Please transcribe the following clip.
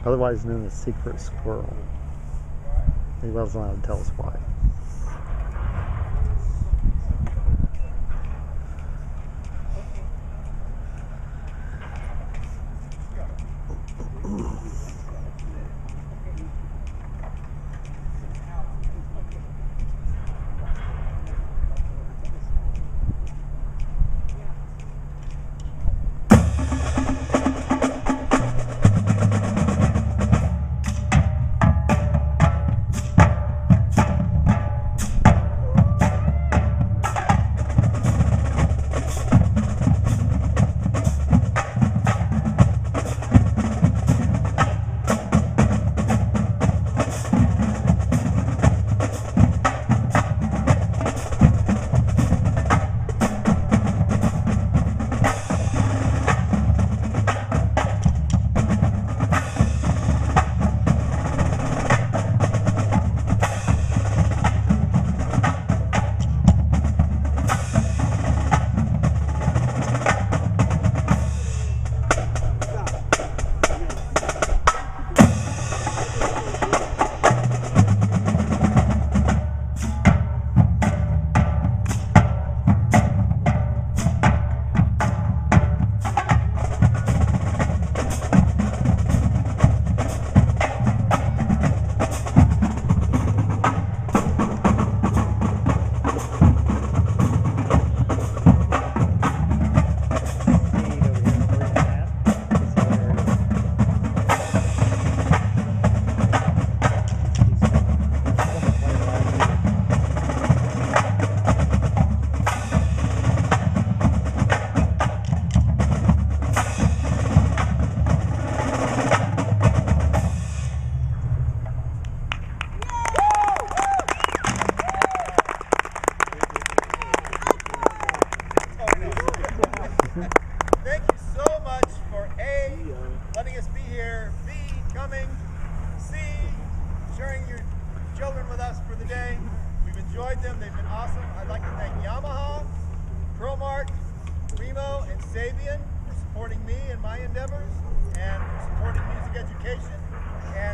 otherwise known as Secret Squirrel. He wasn't allowed to tell us why. Thank you so much for A, letting us be here, B, coming, C, sharing your children with us for the day. We've enjoyed them. They've been awesome. I'd like to thank Yamaha, ProMark, Remo, and Sabian for supporting me in my endeavors and for supporting music education. And